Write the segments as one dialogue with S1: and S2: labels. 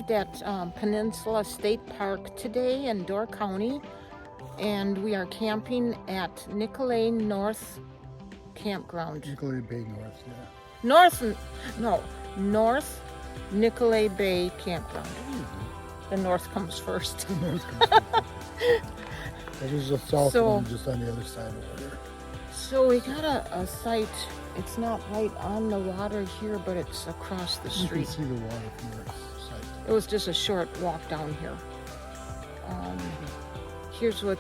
S1: site at Peninsula State Park today in Door County, and we are camping at Nicolay North Campground.
S2: Nicolay Bay North, yeah.
S1: North Nicolay Bay Campground.
S2: Mm-hmm.
S1: The north comes first.
S2: The north comes first. There's a south one just on the other side over there.
S1: So we got a site. It's not right on the water here, but it's across the street.
S2: You can see the water from the site.
S1: It was just a short walk down here. Here's what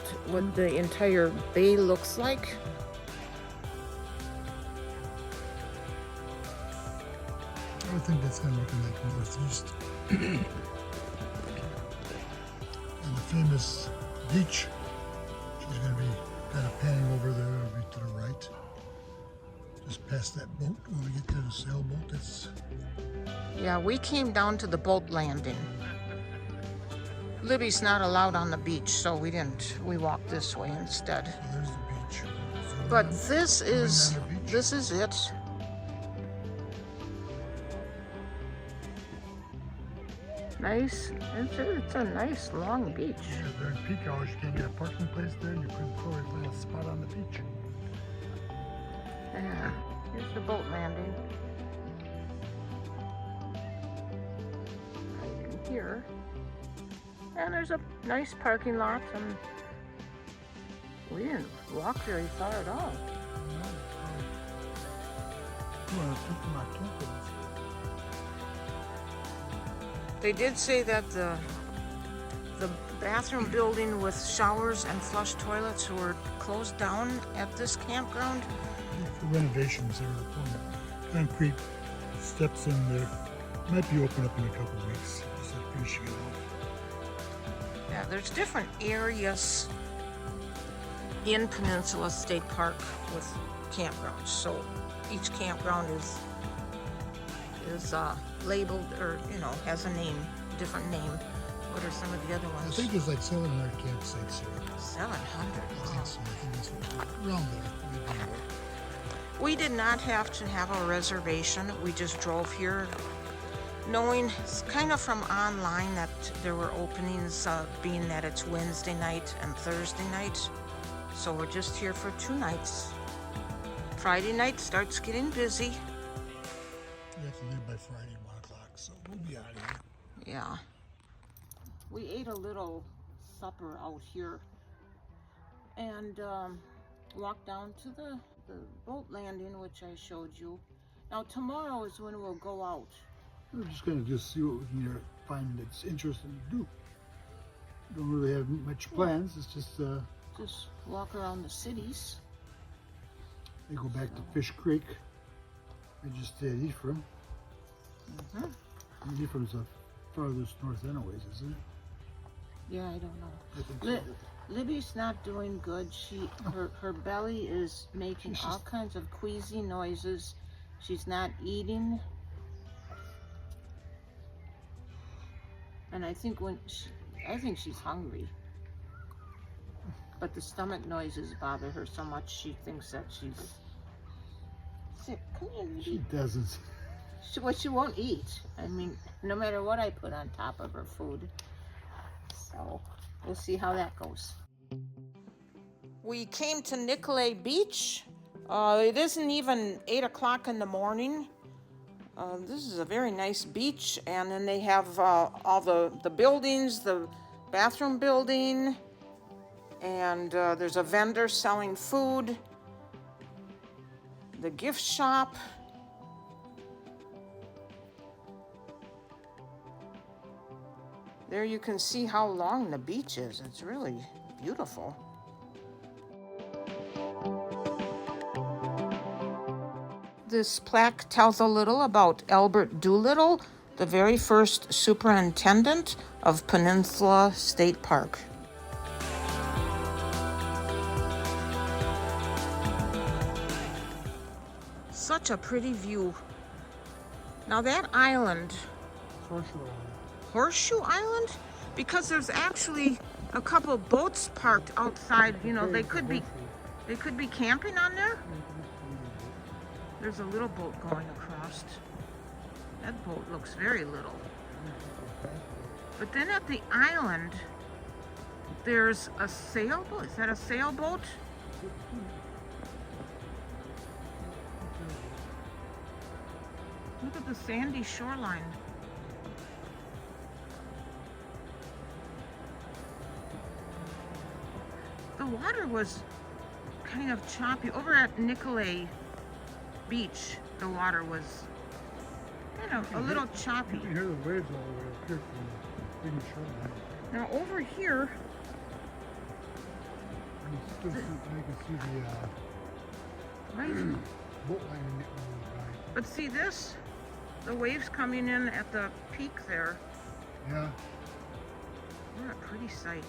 S1: the entire bay looks like.
S2: I think that's kind of looking like northeast. And the famous beach, she's going to be kind of panning over there, it'll be to the right. Just past that boat, when we get to the sailboat, it's...
S1: Yeah, we came down to the boat landing. Libby's not allowed on the beach, so we didn't. We walked this way instead.
S2: So there's the beach. So
S1: but this is it. Nice. It's a nice long beach.
S2: Yeah, during peak hours, you can't get a parking place there. You couldn't probably find a spot on the beach.
S1: Yeah, here's the boat landing. Right in here. And there's a nice parking lot, and we didn't walk very far at all. They did say that the bathroom building with showers and flush toilets were closed down at this campground.
S2: For renovations, they were putting concrete steps in there. Might be open up in a couple of weeks. Just finishing it off.
S1: Yeah, there's different areas in Peninsula State Park with campgrounds. So each campground is labeled, or has a name, different name. What are some of the other ones?
S2: I think there's like 700 campsites here.
S1: 700.
S2: I think so. I think it's around there. Maybe more.
S1: We did not have to have a reservation. We just drove here, knowing kind of from online that there were openings, being that it's Wednesday night and Thursday night. So we're just here for 2 nights. Friday night starts getting busy.
S2: You have to leave by Friday, 1 o'clock, so we'll be out of here.
S1: Yeah. We ate a little supper out here and walked down to the boat landing, which I showed you. Now tomorrow is when we'll go out.
S2: We're just going to see what we can find that's interesting to do. Don't really have much plans. It's just
S1: walk around the cities.
S2: They go back to Fish Creek. We just stay at Ephraim. And Ephraim's the farthest north anyways, isn't it?
S1: Yeah, I don't know.
S2: I think so.
S1: Libby's not doing good. Her belly is making all kinds of queasy noises. She's not eating. And I think she's hungry. But the stomach noises bother her so much she thinks that she's sick. Come here, Libby.
S2: She doesn't.
S1: She won't eat. I mean, no matter what I put on top of her food. So we'll see how that goes. We came to Nicolay Beach. It isn't even 8 o'clock in the morning. This is a very nice beach, and then they have all the buildings, the bathroom building, and there's a vendor selling food, the gift shop. There you can see how long the beach is. It's really beautiful. This plaque tells a little about Albert Doolittle, the very first superintendent of Peninsula State Park. Such a pretty view. Now that island, Horseshoe Island, because there's actually a couple boats parked outside. They could be camping on there. There's a little boat going across. That boat looks very little. But then at the island, there's a sailboat. Is that a sailboat? Look at the sandy shoreline. The water was kind of choppy. Over at Nicolay Beach, the water was kind of a little choppy.
S2: You can hear the waves all the way up here from the shoreline.
S1: Now over here,
S2: You can see the
S1: right?
S2: boat line getting by.
S1: But see this? The waves coming in at the peak there.
S2: Yeah.
S1: What a pretty sight.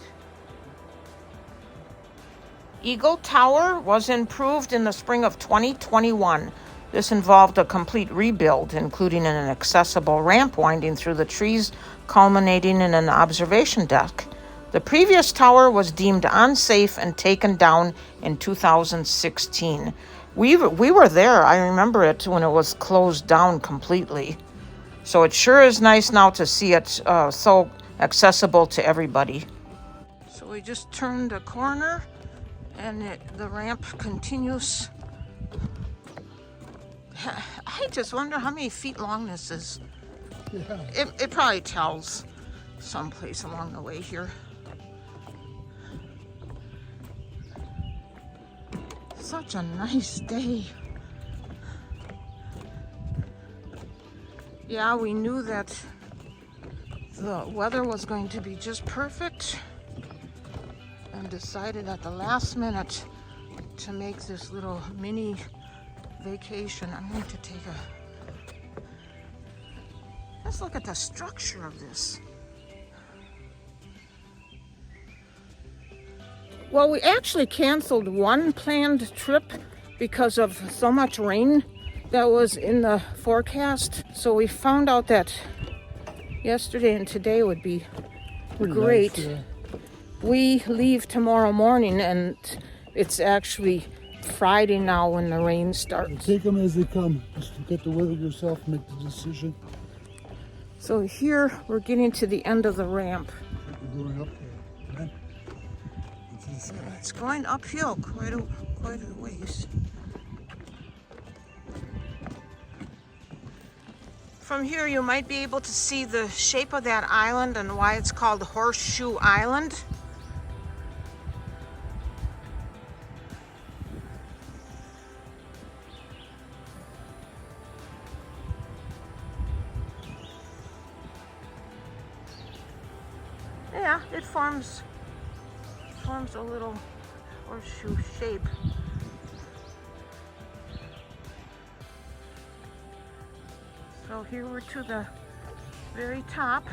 S1: Eagle Tower was improved in the spring of 2021. This involved a complete rebuild, including an accessible ramp winding through the trees, culminating in an observation deck. The previous tower was deemed unsafe and taken down in 2016. We were there. I remember it when it was closed down completely. So it sure is nice now to see it so accessible to everybody. So we just turned a corner and the ramp continues. I just wonder how many feet long this is.
S2: Yeah.
S1: It probably tells someplace along the way here. Such a nice day. Yeah, we knew that the weather was going to be just perfect and decided at the last minute to make this little mini vacation. I'm going to take a... Let's look at the structure of this. Well, we actually canceled one planned trip because of so much rain that was in the forecast. So we found out that yesterday and today would be great.
S2: Nice, yeah.
S1: We leave tomorrow morning and it's actually Friday now when the rain starts.
S2: Take them as they come. Just look at the weather yourself, make the decision.
S1: So here we're getting to the end of the ramp.
S2: We're going up there, man. Into the sky.
S1: It's going uphill quite a ways. From here you might be able to see the shape of that island and why it's called Horseshoe Island. Yeah, it forms a little horseshoe shape. So here we're to the very top.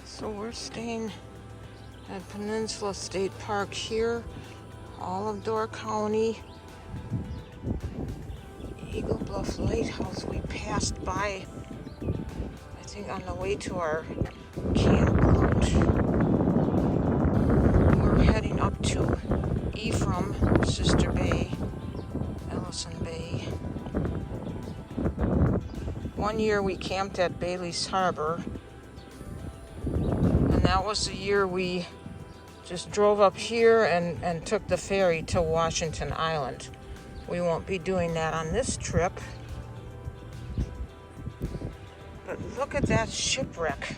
S1: So we're staying at Peninsula State Park here, all of Door County. Eagle Bluff Lighthouse we passed by, I think on the way to our campground. We're heading up to Ephraim, Sister Bay, Ellison Bay. One year we camped at Bailey's Harbor. And that was the year we just drove up here and took the ferry to Washington Island. We won't be doing that on this trip. But look at that shipwreck.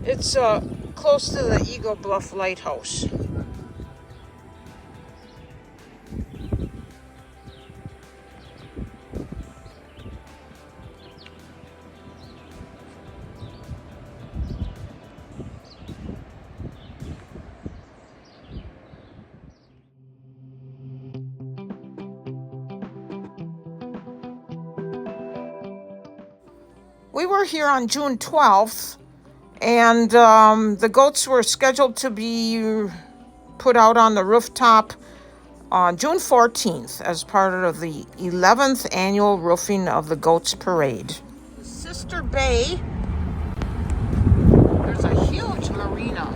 S1: It's close to the Eagle Bluff Lighthouse. we were here on June 12th, and the goats were scheduled to be put out on the rooftop on June 14th as part of the 11th annual roofing of the Goats Parade. Sister Bay, there's a huge marina.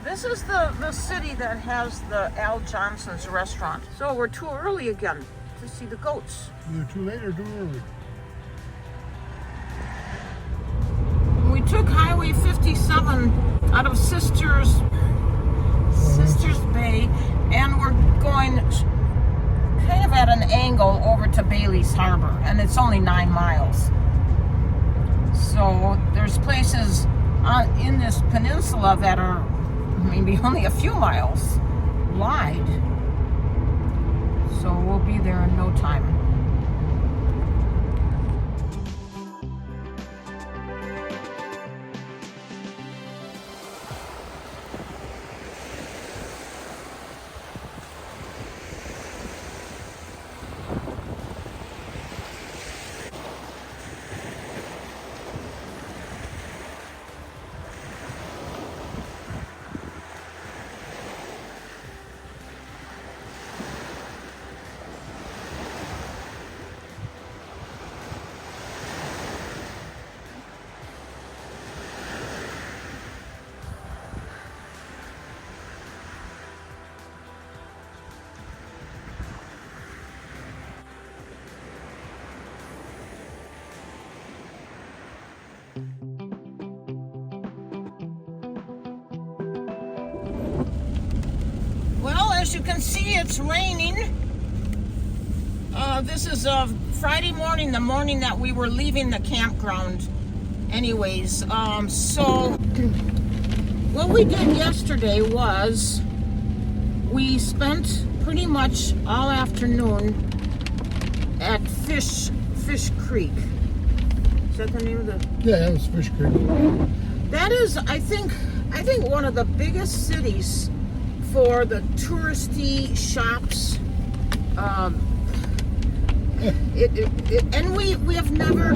S1: This is the city that has the Al Johnson's restaurant. So we're too early again to see the goats.
S2: Either too late or too early.
S1: We took Highway 57 out of Sisters Bay, and we're going kind of at an angle over to Bailey's Harbor, and it's only 9 miles. So there's places in this peninsula that are maybe only a few miles wide. So we'll be there in no time. Well, as you can see, it's raining. This is Friday morning, the morning that we were leaving the campground anyways. So what we did yesterday was we spent pretty much all afternoon at Fish Creek. Is that the name of the?
S2: Yeah, that was Fish Creek.
S1: That is, I think one of the biggest cities for the touristy shops. And we have never,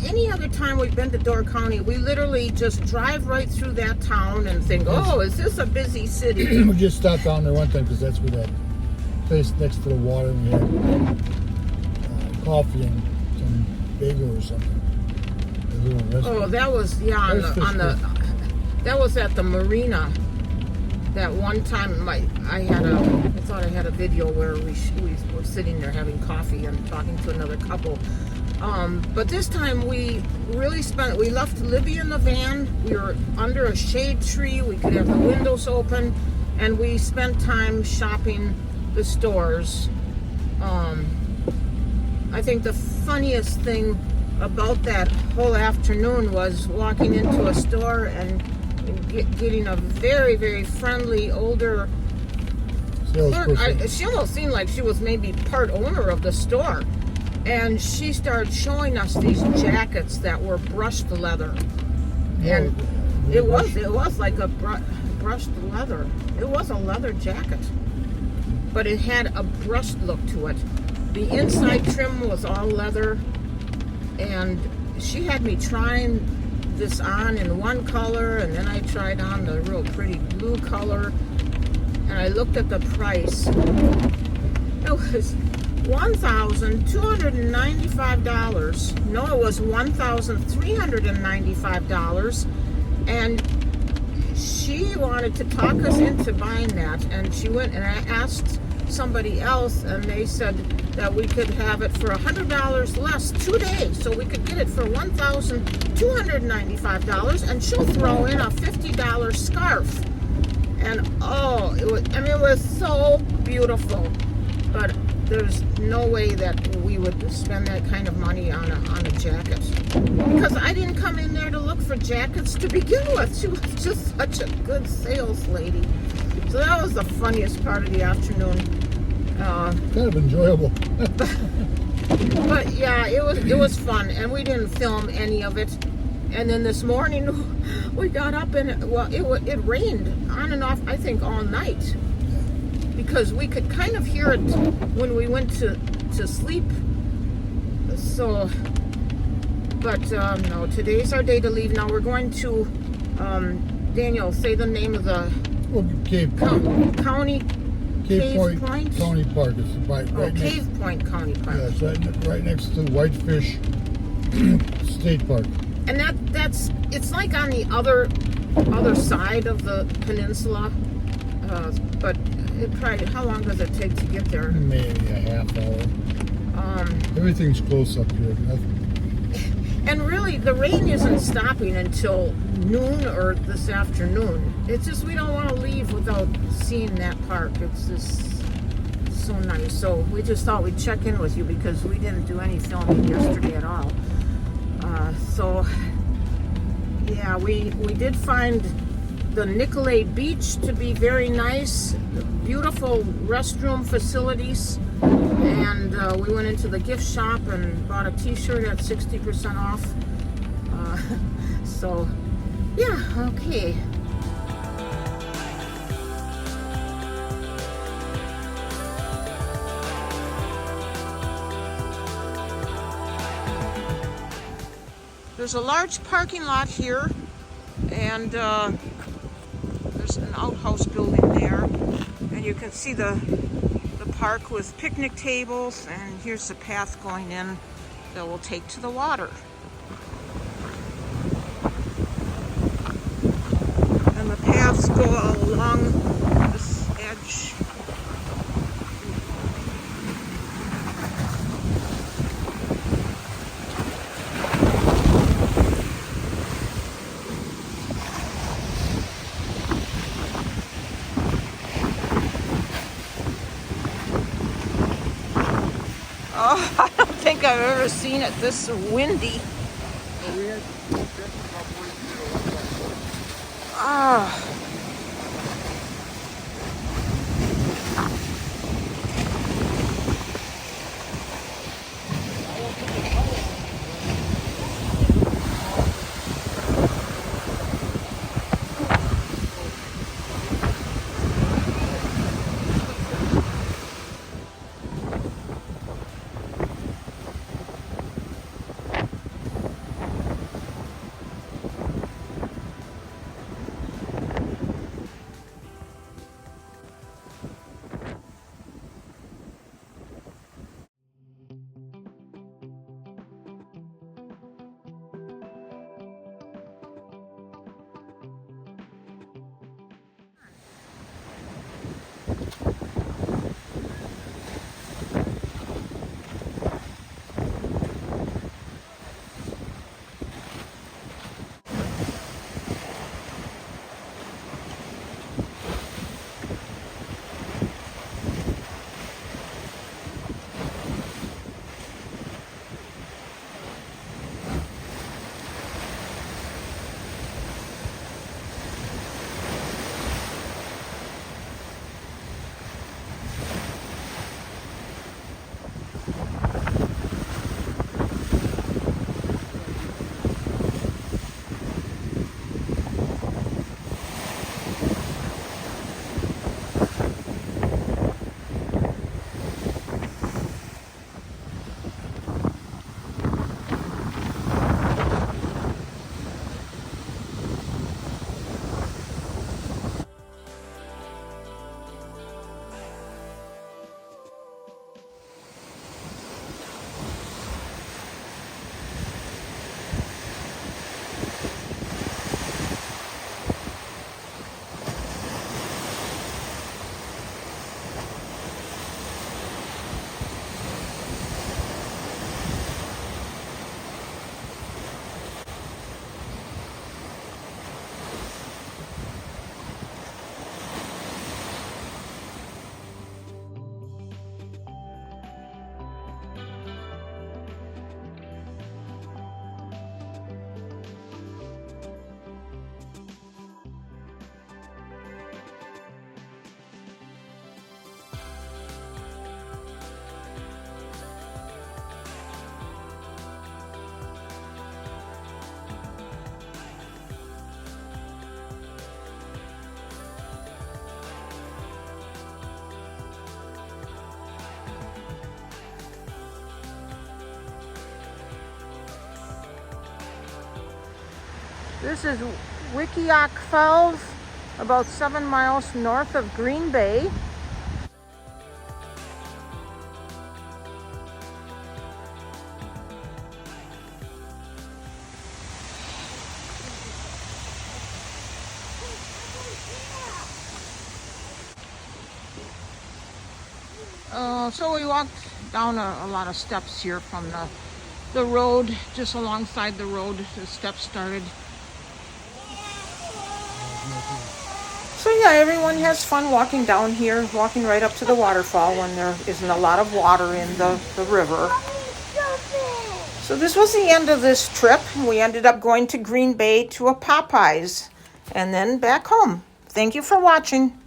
S1: any other time we've been to Door County, we literally just drive right through that town and think, oh, is this a busy city?
S2: We just stopped down there one time because that's where that place next to the water, and we had coffee and some bagel or something. A little restaurant.
S1: Oh, that was, yeah, that was at the marina. That one time, I thought I had a video where we were sitting there having coffee and talking to another couple. But this time we really we left Libby in the van. We were under a shade tree. We could have the windows open, and we spent time shopping the stores. I think the funniest thing about that whole afternoon was walking into a store and getting a very, very friendly older clerk. She almost seemed like she was maybe part owner of the store, and she started showing us these jackets that were brushed leather, and it was like a brushed leather. It was a leather jacket, but it had a brushed look to it. The inside trim was all leather, and she had me trying this on in one color, and then I tried on the real pretty blue color, and I looked at the price. It was $1,295. No, it was $1,395, and she wanted to talk us into buying that, and she went and I asked somebody else, and they said that we could have it for $100 less 2 days, so we could get it for $1,295, and she'll throw in a $50 scarf. And oh, it was so beautiful, but there's no way that we would spend that kind of money on a jacket, because I didn't come in there to look for jackets to begin with. She was just such a good sales lady. So that was the funniest part of the afternoon.
S2: Kind of enjoyable.
S1: But yeah, it was fun, and we didn't film any of it. And then this morning We got up and it rained on and off, I think, all night, because we could kind of hear it when we went to sleep. So, but no, today's our day to leave. Now we're going to Daniel, say the name of the
S2: Cave Point.
S1: County Cave Point
S2: County Park. It's right
S1: Cave Point County Park.
S2: Yeah, it's right next to Whitefish State Park.
S1: And it's like on the other side of the peninsula, but it probably, how long does it take to get there?
S2: Maybe a half hour. Everything's close up here.
S1: And really, the rain isn't stopping until noon or this afternoon. It's just we don't want to leave without seeing that park. It's just so nice. So we just thought we'd check in with you because we didn't do any filming yesterday at all. So yeah, we did find the Nicolay Beach to be very nice, beautiful restroom facilities, and we went into the gift shop and bought a t-shirt at 60% off. So yeah, okay. There's a large parking lot here, and there's an outhouse building there, and you can see the park with picnic tables, and here's the path going in that will take to the water. And the paths go along this edge. Oh, I don't think I've ever seen it this windy. Ah. This is Wickiuc Falls, about 7 miles north of Green Bay. So we walked down a lot of steps here from the road, just alongside the road, the steps started. So yeah, everyone has fun walking down here, walking right up to the waterfall when there isn't a lot of water in the river. So this was the end of this trip. We ended up going to Green Bay to a Popeyes and then back home. Thank you for watching.